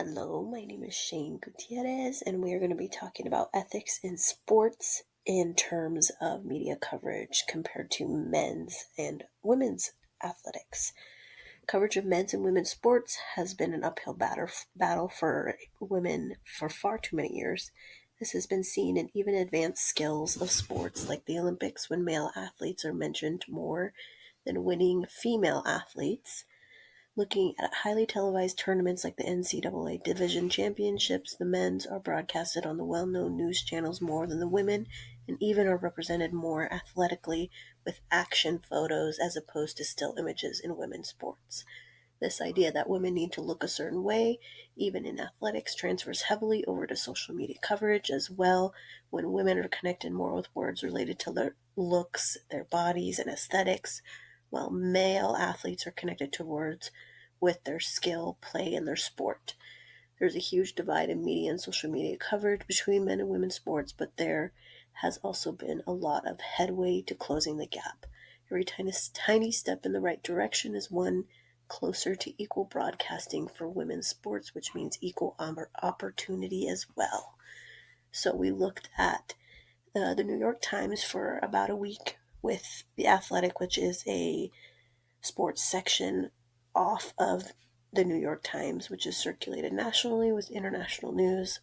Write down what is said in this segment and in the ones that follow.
Hello, my name is Shane Gutierrez, and we are going to be talking about ethics in sports in terms of media coverage compared to men's and women's athletics. Coverage of men's and women's sports has been an uphill battle for women for far too many years. This has been seen in even advanced skills of sports like the Olympics, when male athletes are mentioned more than winning female athletes. Looking at highly televised tournaments like the NCAA Division Championships, the men's are broadcasted on the well-known news channels more than the women, and even are represented more athletically with action photos as opposed to still images in women's sports. This idea that women need to look a certain way, even in athletics, transfers heavily over to social media coverage as well, when women are connected more with words related to their looks, their bodies, and aesthetics, while male athletes are connected to words with their skill, play, and their sport. There's a huge divide in media and social media coverage between men and women's sports, but there has also been a lot of headway to closing the gap. Every tiny step in the right direction is one closer to equal broadcasting for women's sports, which means equal opportunity as well. So we looked at the New York Times for about a week with The Athletic, which is a sports section off of the New York Times, which is circulated nationally with international news.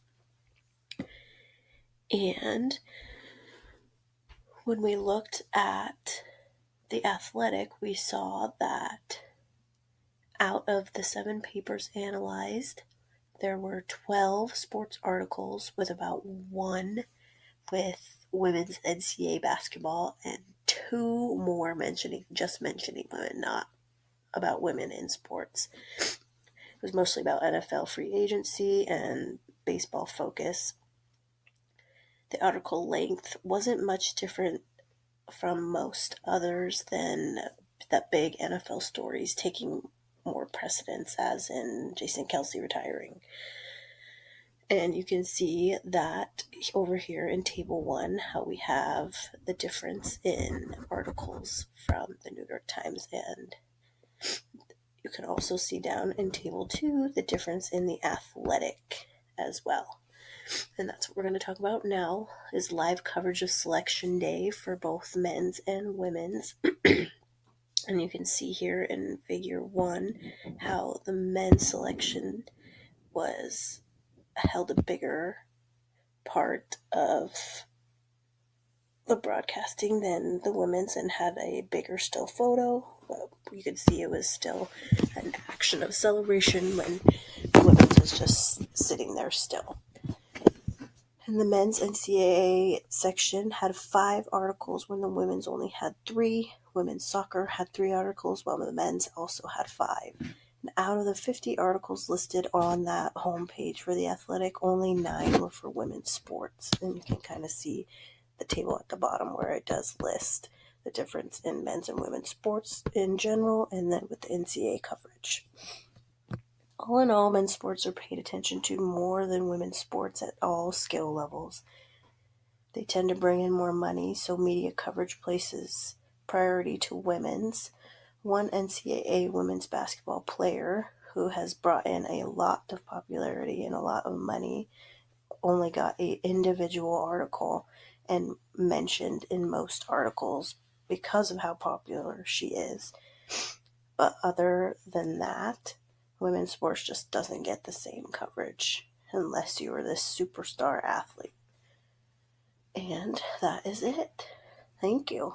And when we looked at The Athletic, we saw that out of the 7 papers analyzed, there were 12 sports articles with about 1 with women's NCAA basketball and 2 more mentioning women, not about women in sports. It was mostly about NFL free agency and baseball focus. The article length wasn't much different from most others than that big NFL stories taking more precedence, as in Jason Kelce retiring. And you can see that over here in Table 1, how we have the difference in articles from the New York Times, and you can also see down in Table 2 the difference in The Athletic as well. And that's what we're going to talk about now, is live coverage of Selection Day for both men's and women's. And you can see here in Figure 1 how the men's selection was held a bigger part of the broadcasting than the women's and had a bigger still photo. But you could see it was still an action of celebration when the women's was just sitting there still. And the men's NCAA section had 5 articles when the women's only had 3. Women's soccer had 3 articles, while the men's also had 5. And out of the 50 articles listed on that homepage for The Athletic, only 9 were for women's sports. And you can kind of see the table at the bottom where it does list the difference in men's and women's sports in general, and then with the NCAA coverage. All in all, men's sports are paid attention to more than women's sports at all skill levels. They tend to bring in more money, so media coverage places priority to women's. One NCAA women's basketball player who has brought in a lot of popularity and a lot of money only got an individual article and mentioned in most articles because of how popular she is. But other than that, women's sports just doesn't get the same coverage unless you are this superstar athlete. And that is it. Thank you.